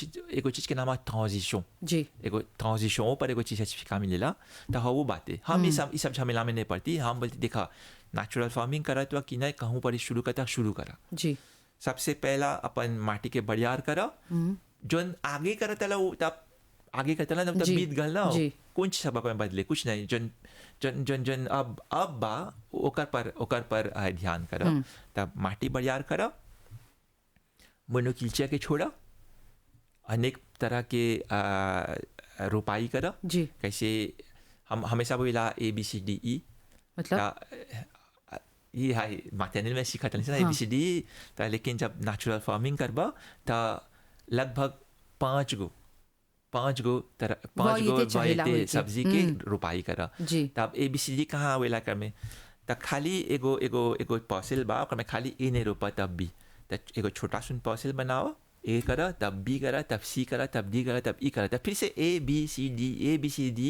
चीज़ के नाम है ट्रांजिशन। जी एगो ट्रांजिशन पर एगो चीज़ सर्टिफिकेट मिलेला तो हाँ वो बात है। हम ये सब झमेला में नहीं पड़ती। हम बोलते देखा नेचुरल फार्मिंग करा तो कि नहीं कहूँ पर शुरू करता शुरू करा। जी सबसे पहला अपन माटी के बड़ियार करा जोन आगे करता ला तब आगे करता ला तब जी, बीत गल ना जी। कुछ सब अपन बदले कुछ नहीं जन जन जन जन अब बा ओकर पर ध्यान करा तब माटी बड़ियार करा मोनोकिल्चिया के छोड़ा अनेक तरह के रोपाई करा। जी कैसे हम हमेशा बोला ABCDE मतलब ये है मैथमेटिक्स में सीखा था ना ABCD तो लेकिन जब नेचुरल फार्मिंग करबा तो लगभग पाँच गो वाइते सब्जी के रोपाई करा। जी तब ABCD कहाँ आवेला कर में तब खाली एगो पॉसिल बा ओकर में खाली ए नहीं रोपा तब भी तब एगो छोटा सुन पॉसिल बनाओ ए करा तब बी करा तब सी करा तब डी करा तब ई करा तब फिर से ABCD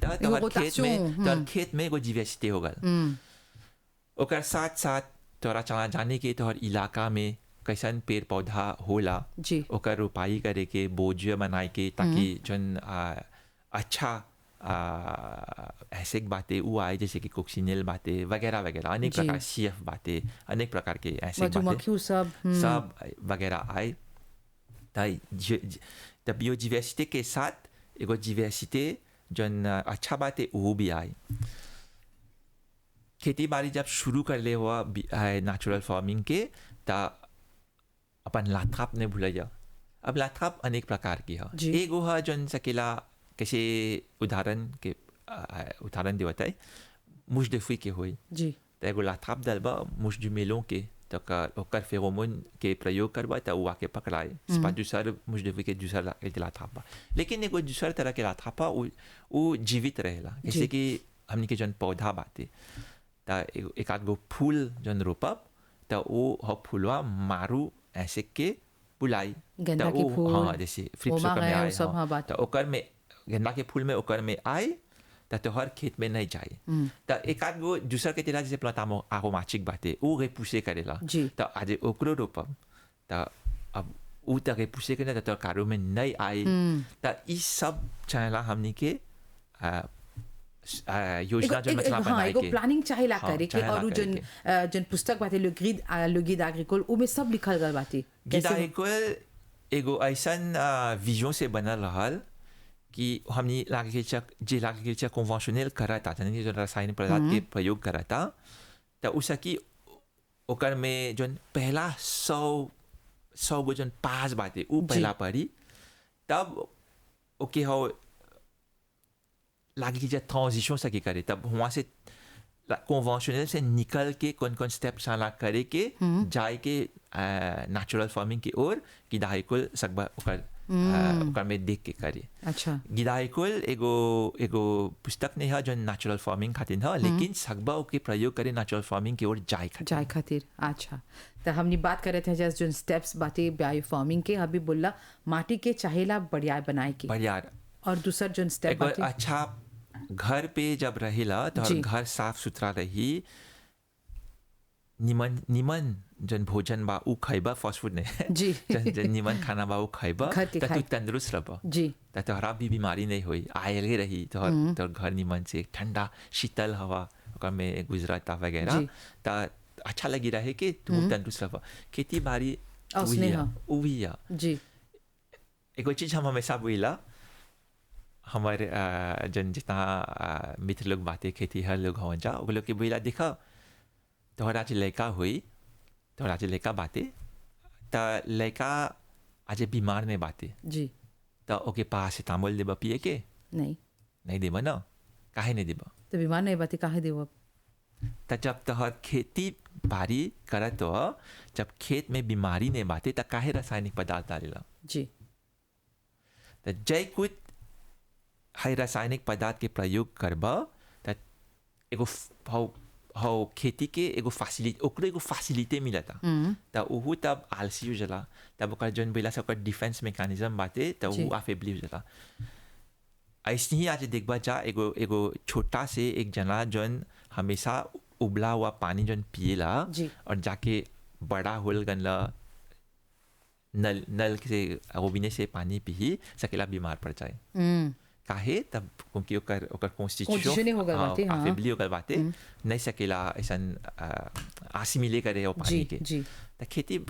तब तोहर खेत में एगो डाइवर्सिटी होगा। ओकर साथ साथ तोरा चला जाने के तोहर इलाका में कैसन पेड़ पौधा होला जी ओकर रोपाई करे के बोझ बनाए के ताकि जन अच्छा ऐसे बातें वो आए जैसे कि कोक्सिनेल बातें वगैरह वगैरह अनेक जी। प्रकार CF बातें अनेक प्रकार के ऐसे बातें मधुमक्खी सब सब वगैरह आए तब बायोडाइवर्सिटी के साथ एगो डाइवर्सिटी जन अच्छा बात है वो भी आए। खेती बाड़ी जब शुरू कर ले हुआ नेचुरल फार्मिंग के ता अपन लाथाप ने भूलिया। अब लाथाप अनेक प्रकार की है। जी। एगो है जन सकेला कैसे उदाहरण देवता है मुजदफी के होई जी तो एगो लाथाप दलबा मुजमेलों के तो ओकर फेरोमोन के प्रयोग करबा तो वो आके पकड़ाए स्पा दूसर मुजदफी के दूसर लाथाप बा। लेकिन एगो दूसर तरह के लाथापा वो जीवित रहेला जैसे कि हमने के जन पौधा बाते एक आध गो फूल जन रोपब तो वो फूलवा मारू ऐसे के बुलाई गेंदा के फूल हाँ जैसे फ्रिप्स ओमा में है, आए वो सब हाँ बात तो ओकर में गेंदा के फूल में ओकर में आए तो तोहर खेत में नहीं जाए तो एक आध गो दूसर के तेरा जैसे प्लतामो आरोमाचिक बाते वो रेपुसे करेला जी। तो आज ओकरो रोपब तो अब वो तक रेपुसे करे तो तोहर कारो में नहीं आए तो इस सब चाहेला हमनी के योजना जो मतलब हाँ बनाए एगो के प्लानिंग चाहिए हाँ, करे के चाहेला और करे जन पुस्तक बाटे लो गिद एग्रीकोल उ में सब लिखल गल बाटे गिदा एगो ऐसन विजन से बनल रहल कि हमने एग्रीकल्चर कन्वेंशनल करता यानी जो रासायनिक पदार्थ के प्रयोग करता तो उसकी ओकर में जो पहला 100 गो जन पास बाटे वो पहला पढ़ी तब ओके हो लागे कि जब ट्रांजिशन सकी करे तब वहाँ से कन्वेंशनल से निकल के कौन स्टेप साला करे के जाए के नेचुरल फार्मिंग की ओर गिदाइकुल सकबा ओकर में देख के करे। अच्छा गिदाइकुल एगो पुस्तक नहीं है जो नेचुरल फार्मिंग खातिर है लेकिन सकबा के प्रयोग करे नेचुरल फार्मिंग की ओर जाए खातिर। अच्छा तो हमने बात करे थे जस्ट जो स्टेप्स बाटे बायो फार्मिंग के अभी बोला माटी के चाहेला बढ़िया बनाए के बढ़िया और दूसरा जो स्टेप बाटे अच्छा घर पे जब रहेला तो घर साफ सुथरा रही निमन जन भोजन बा उ खैबा फास्ट फूड नहीं जी जन निमन खाना बा उ खैबा तो तू तंदुरुस्त रहबा जी तो तोहरा भी बीमारी नहीं हुई आयले रही तो घर निमन से ठंडा शीतल हवा ओकर में गुजरता वगैरह तो अच्छा लगी रहे कि तू तंदुरुस्त रहबा। खेती बाड़ी वही जी एगो चीज हम हमेशा बोला हमारे जन जितना मित्र लोग बातें खेती हर लोग हो जा वो लोग के बोला देखा तोहरा जो लड़का हुई तोहरा जो लड़का बातें तो लड़का आज बीमार में बातें जी तो ओके पैरासीटामोल देबा पिए के नहीं देबा ना काहे नहीं देबा तो बीमार नहीं बातें काहे देबा तो जब तोहर खेती बाड़ी करत हो जब खेत में बीमारी नहीं बातें तो काहे रासायनिक पदार्थ डालेला जी तो जय कुछ है रासायनिक पदार्थ के प्रयोग करबा तो एगो हो खेती के एगो फैसिलिटी मिलता तो वो तब आलसी हो जाला तब ओकर जन बोला सब डिफेंस मैकेनिज्म बाटे तो वो अफेबली हो जाला। ऐसे ही आज देखबा जा एगो छोटा से एक जना जन हमेशा उबला हुआ पानी जन पिएला और जाके बड़ा होल गनला नल नल से रोबिने से पानी पी सकेला बीमार पड़ जाए काहे तब क्योंकि ओकर ओकर Constitution ही होगल बाटे, हाँ। अफेबली होगल बाटे नहीं सकेला ऐसन आसिमिले करे ओ पानी जी, के जी। त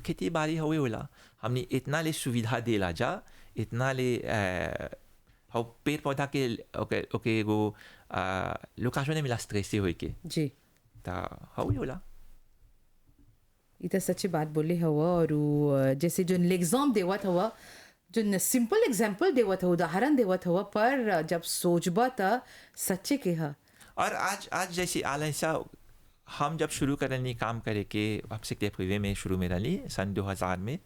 खेती बाड़ी होए होला हमने इतना ले सुविधा देला जा इतना ले हो पेड़ पौधा के ओके ओके एगो लोकेशन ने मिला स्ट्रेस होए के जी, त होए होला ये तो सच्ची बात बोली हवा और जैसे जो एग्जाम देवत हवा जो सिंपल एग्जाम्पल देवत हवा उदाहरण देवत हवा पर जब सोचबा त सच्चे के ह और आज जैसे आलसा हम जब शुरू करनी काम करे के आपसे प्रिवे में शुरू में रही सन 2000 में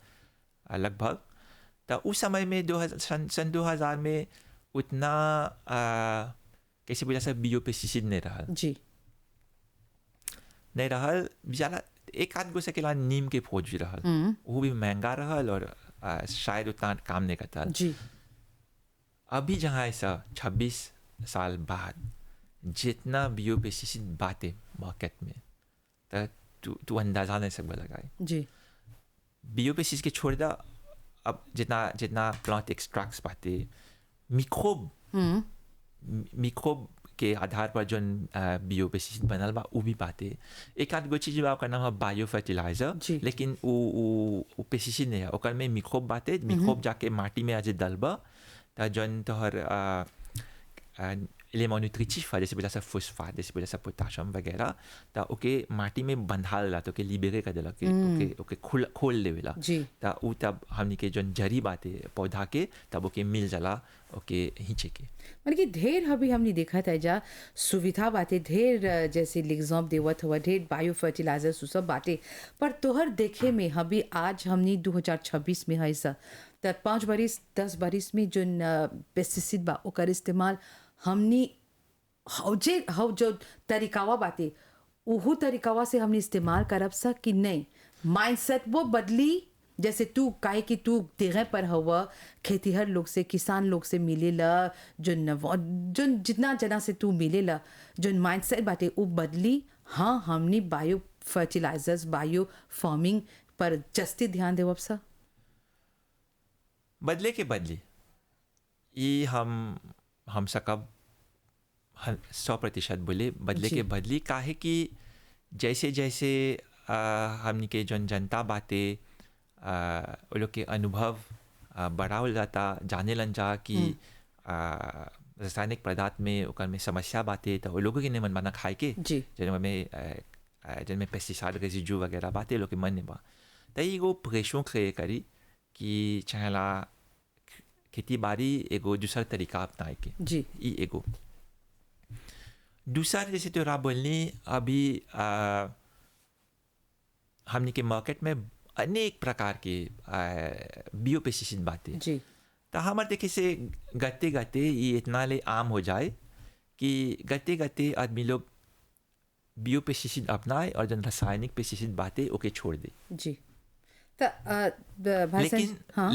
लगभग तो उस समय में सन 2000 में उतना कैसे बोला सब बियो पेस्टिसाइड नहीं रहा जी, नहीं रहा ज़्यादा एक आध गो सकेला नीम के फौज भी रहा वो भी महंगा रहा और शायद उतना काम नहीं करता जी, अभी जहाँ ऐसा 26 साल बाद जितना बियो पेस्टिसाइड बातें मार्केट में तो तू अंदाज़ा नहीं सकता लगाए जी, बियो पेस्टिसाइड के छोड़ दा अब जितना जितना प्लांट एक्सट्रैक्ट्स बातें मिक्रोब के आधार पर जो बियो पेस्टिसाइड बनल बा वो भी बातें एक आध गो चीज बा ओकर नाम है बायो फर्टिलाइजर जी। लेकिन वो पेस्टिसाइड नहीं है ओकर में मिक्रोब बातें मिक्रोब जाके माटी में आज डलबा त जौन तोहर एलिमेंट न्यूट्रिटिव है जैसे बोला सा फॉस्फेट जैसे बोला सा पोटाशियम वगैरह त ओके माटी में बंधाल ला तो ओके लिबेरे कर देला के ओके ओके खोल देवेला जी। त उ तब हमनी के जौन जड़ी बातें पौधा के तब ओके मिल जाला ओके हिंचे के मतलब कि ढेर अभी हमने देखा था जा सुविधा बातें ढेर जैसे एग्जाम देवत हुआ ढेर बायो फर्टिलाइजर सब बातें पर तोहर देखे में अभी आज हमने 2026 में है सा त 5 बरिस 10 बरिस में जो पेस्टिसाइड बा ओकर इस्तेमाल हमने हव जो तरीकावा बातें उहू तरीकावा से हमने इस्तेमाल करब सा कि नहीं माइंडसेट वो बदली जैसे तू काहे कि तू तेरे पर हवा खेतीहर लोग से किसान लोग से मिलेला जो जितना जना से तू मिलेला जो माइंडसेट बाटे वो बदली हाँ हमने बायो फर्टिलाइजर्स बायो फार्मिंग पर जस्ती ध्यान देवब सा बदले के बदली ये हम सकब 100% बोले बदले जी। के बदली काहे कि जैसे जैसे हमनी के जौन जनता बातें वो लोग के अनुभव बढ़ावल जाता जाने लन जा कि रासायनिक पदार्थ में ओकर में समस्या बातें तो वो लोगों के नहीं मन बना खाए के जी। जिनमें पेस्टिसाइड रेसिड्यू वगैरह बातें लोग के मन नहीं बा तो एगो प्रेशर क्रिएट करी कि चाहेला खेती बाड़ी एगो दूसरा तरीका अपनाए के जी। ई एगो दूसरा जैसे तो रा बोलनी अभी हमने के मार्केट में अनेक प्रकार के बियो पेस्टिसाइड बातें जी। तो हमारे देखे से गते गते ये इतना ले आम हो जाए कि गते गते आदमी लोग बियो पेस्टिसाइड अपनाए और जन रासायनिक पेस्टिसाइड बातें ओके छोड़ दे जी तो लेकिन हाँ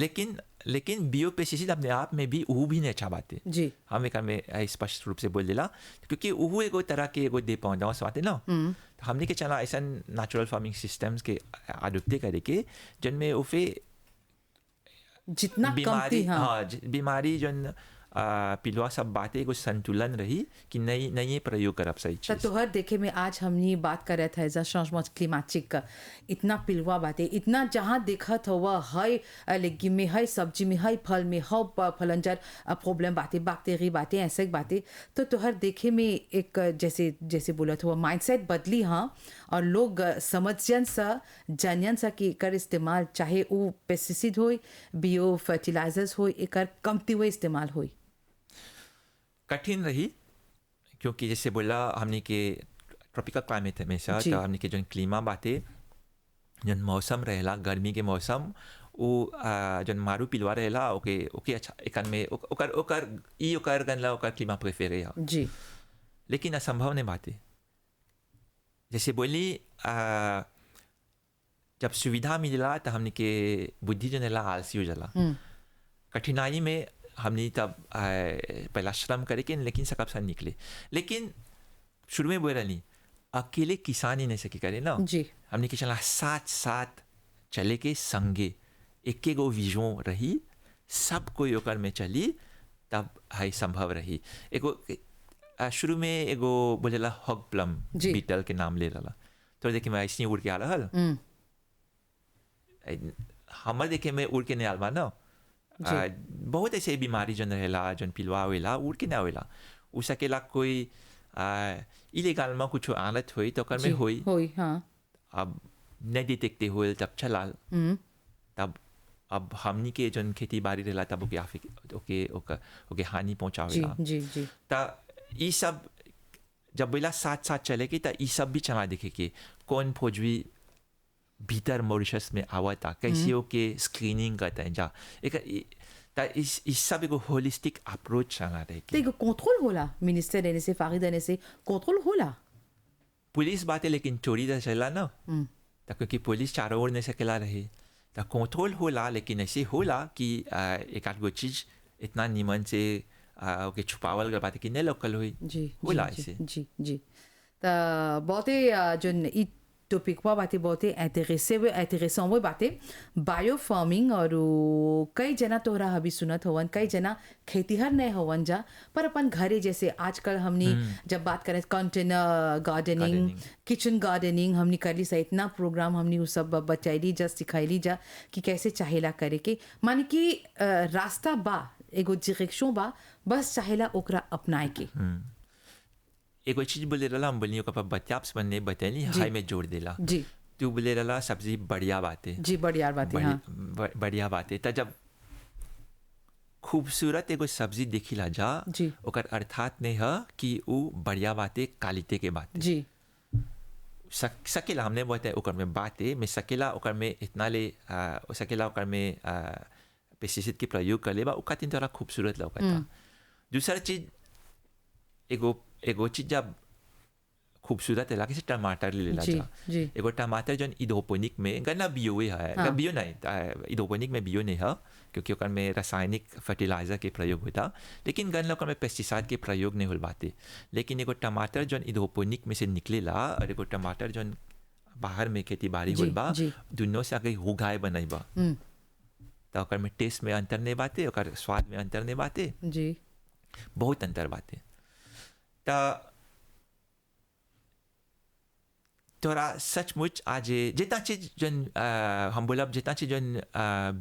लेकिन बियो पेस्टिसाइड अपने आप में भी वो भी नहीं अच्छा बात है जी। हम एक में स्पष्ट रूप से बोल दिला क्योंकि वो एगो तरह के एगो डिपेंडेंस बात है ना तो हमने के चला ऐसा नेचुरल फार्मिंग सिस्टम्स के अडोप्ट करे के जिनमें उफे जितना बीमारी कमती हाँ हाँ बीमारी जन पिलवा सब बातें कुछ संतुलन रही कि नई प्रयोग करब सही तो चीज तोहर देखे में आज हमने बात कर रहे थे एज चेंजमेंट क्लिमेटिक का इतना पिलवा बातें इतना जहाँ देखत हुआ है लेगी में है सब्जी में है फल में है फलंजर प्रॉब्लम बातें बैक्टीरिया बातें ऐसे बातें तो तोहर देखे में एक जैसे जैसे बोलत हुआ माइंडसेट बदली हाँ और लोग समझन सा जानन सा कि एकर इस्तेमाल चाहे वो पेस्टिसाइड हो बियो फर्टिलाइजर्स हो एकर कमती हुए इस्तेमाल हो कठिन रही क्योंकि जैसे बोला हमने के ट्रॉपिकल क्लाइमेट हमेशा जी। तो हमने के जन क्लीमा बातें जन मौसम रहेला गर्मी के मौसम वो जन मारू पिलवा रहेला ओके ओके अच्छा एकन में ओकर गनला ओकर क्लीमा प्रेफरे है जी। लेकिन असंभव नहीं बातें जैसे बोली जब सुविधा मिला तो हमने के बुद्धि जन ला आलसी हो जाला कठिनाई में हमने तब पहला श्रम करे के लेकिन सकब सा निकले लेकिन शुरू में बोल रही अकेले किसान ही नहीं सके करे ना जी हमने के चला साथ साथ चले के संगे एक गो विजन रही सब कोई ओकर में चली तब है संभव रही एगो शुरू में एगो बोलेला हॉग प्लम जी। बीटल के नाम ले रहा तो देखे मैं ऐसे उड़ के आ रहा हमर देखे में उड़ के नहीं आलमा ना बहुत ऐसे बीमारी जन रहेला जन पिलवा होएला उड़ के ना होएला उ सकेला कोई इलीगल में कुछ आलत हुई तो कर में हुई होई हाँ अब नहीं डिटेक्टे हुए तब चलाल तब अब हमनी के जन खेती बाड़ी रहेला तब ओके ओके ओके ओके हानि जी पहुंचावेला जी जी ता ये सब जब बोला साथ साथ चले कि ता ये सब भी चला देखे कि कौन फौजी भीतर मॉरिशस में आवा था कैसे ओके स्क्रीनिंग करते हैं जा एक ता इस सब एक होलिस्टिक अप्रोच चला रहे तो एगो कंट्रोल होला मिनिस्टर देने से फारिद देने से कंट्रोल होला पुलिस बात है लेकिन चोरी तो चला ना ता क्योंकि पुलिस चारों ओर नहीं सकेला रहे ता कंट्रोल होला लेकिन ऐसे होला कि एक आध गो चीज इतना नीमन से ओके छुपावल कर बात कि नहीं लोकल हुई जी होला जी ऐसे जी जी तो बहुत ही जो ई टॉपिक पर बातें बहुत ही इंटरेसों वो बातें बायो फार्मिंग और कई जना तोहरा अभी सुनत होवन कई जना खेतीहर नहीं होवन जा पर अपन घरे जैसे आजकल हमनी जब बात करें कंटेनर गार्डनिंग किचन गार्डनिंग हमनी करली सा इतना प्रोग्राम हमनी उ सब बचैली जा सिखैली जा कि कैसे चाहेला करे के माने कि रास्ता बा एगो डायरेक्शन बा बस चाहेला ओकरा अपनाए के एगो चीज बोले रहा हम बोलियो कपा बत्याप्स बनने बतैली हाई में जोड़ देला जी तू बोले रहा सब्जी बढ़िया बात है जी बढ़िया बात है हाँ बढ़िया बात है त जब खूबसूरत एगो सब्जी देखिला जा जी ओकर अर्थात नहीं है कि वो बढ़िया बात है क्वालिटी के बात है जी सकेला हमने बताया ओकर में बात है मैं सकेला ओकर में इतना ले सकेला ओकर में पेस्टिसाइड के प्रयोग कर लेबा ओका तीन तरह खूबसूरत लौकता दूसरा चीज एगो चीज जब खूबसूरत है किसी टमाटर ले लेला जी जा जी एगो टमाटर जन इडोपोनिक में गन्ना बियो है हाँ। बियो नहीं इडोपोनिक में बियो नहीं है क्योंकि ओकर में रासायनिक फर्टिलाइजर के प्रयोग होता लेकिन गन्ना ओकर में पेस्टिसाइड के प्रयोग नहीं होल बाते लेकिन एगो टमाटर जन इडोपोनिक में से निकलेला और एगो टमाटर जन बाहर में खेती बाड़ी जी, होल बा जी। दुनों से आगे उगाए बनैबा तो ओकर में टेस्ट में अंतर नहीं बाते ओकर स्वाद में अंतर नहीं बाते जी बहुत अंतर बाते ता तोरा सचमुच आज जितना चीज जन हम बोला जितना चीज जन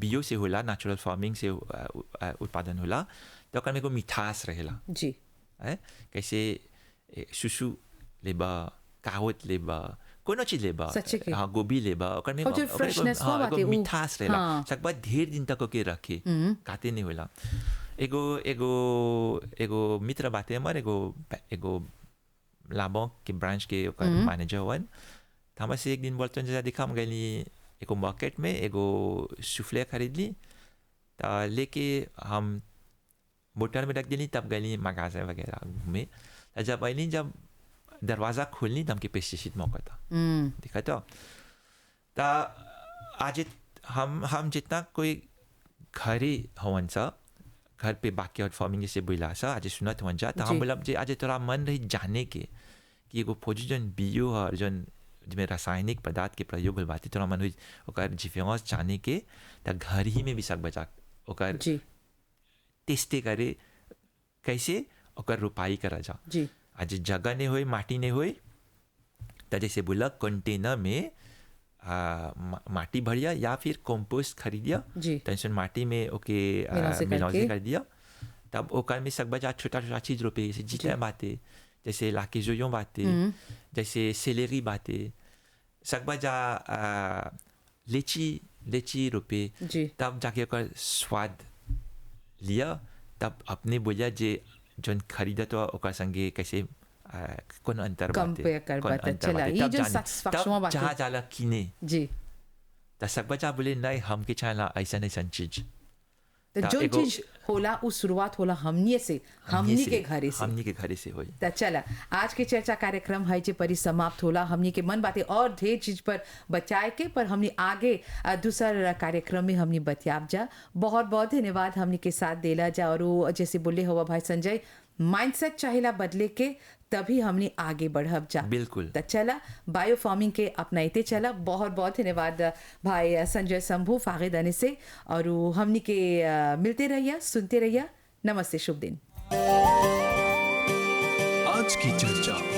बियो से होला नेचुरल फार्मिंग से उत्पादन होला तो ओकर में एगो मिठास रहेला जी है कैसे सुसु लेबा कावत लेबा कोनो चीज लेबा सच्चे के। हाँ गोभी लेबा ओकर में और जो ओकर एगो- freshness हाँ, वो एगो बाटे, उ- मिठास रहेला हाँ। सकबा ढेर दिन तक ओके रखे काते नहीं होला एगो एगो एगो मित्र बाते हमर एगो लाबों के ब्रांच के ओकर मैनेजर वन तो हम से एक दिन बोलते हैं देखा हम गई एगो मार्केट में एगो सुफले खरीद ली तो लेके हम मोटर में रख दिली तब गई मगाजे वगैरह घूमे जब अली जब दरवाज़ा खोलनी तो हमके पेस्टिसाइड मौका था देखा तो आज हम जितना कोई घरे हवन सा घर पे बाकी और फार्मिंग जैसे बोला सा आज सुनत हवन जा तो हम जी। बोला जे आज तोरा मन रही जाने के कि एगो फौजी जन बियो और जन जिसमें रासायनिक पदार्थ के प्रयोग होल बाती तोरा मन हुई ओकर डिफरेंस जाने के त घर ही में भी सक बचा ओकर जी टेस्टे करे कैसे ओकर रोपाई करा जा जी आज जगह नहीं होई माटी नहीं होई तो जैसे बोला कंटेनर में माटी भरिया या फिर कंपोस्ट खरीदिया जी टेंशन माटी में ओके मिलासे मिलासे करके। कर दिया तब ओकर में सब बजा छोटा छोटा चीज रोपे जैसे जीता बातें जैसे लाके जोयों बातें जैसे सेलेरी बातें सब बजा लेची रोपे जी तब जाके ओकर स्वाद लिया तब अपने बोलिया जे जोन खरीदा तो ओकर संगे कैसे कौन अंतर Compare कर कौन बाटे, अंतर चला, बाटे, ये तब जो जाने। satisfaction तब बाटे। जहाँ जाला किने जी तो सब बच्चा बोले नहीं हमके चाहला ऐसा नहीं चीज तो ता जो एगो- चीज होला उस शुरुआत होला हमनी से हमनी के घरे से हमनी के घरे से होई तो चला आज के चर्चा कार्यक्रम है जे परी समाप्त होला हमनी के मन बातें और ढेर चीज पर बचाए के पर हमनी आगे दूसरा कार्यक्रम में हमनी बतियाब जा बहुत बहुत धन्यवाद हमनी के साथ देला जा और वो जैसे बोले हुआ भाई संजय माइंडसेट चाहिला बदले के, तभी हमने आगे बढ़ब जा। बिल्कुल। तो चला बायो फार्मिंग के अपनाते चला। बहुत बहुत धन्यवाद भाई संजय शंभू फागिदानी से, और हमनी के मिलते रहिए, सुनते रहिए। नमस्ते, शुभ दिन। आज की चर्चा।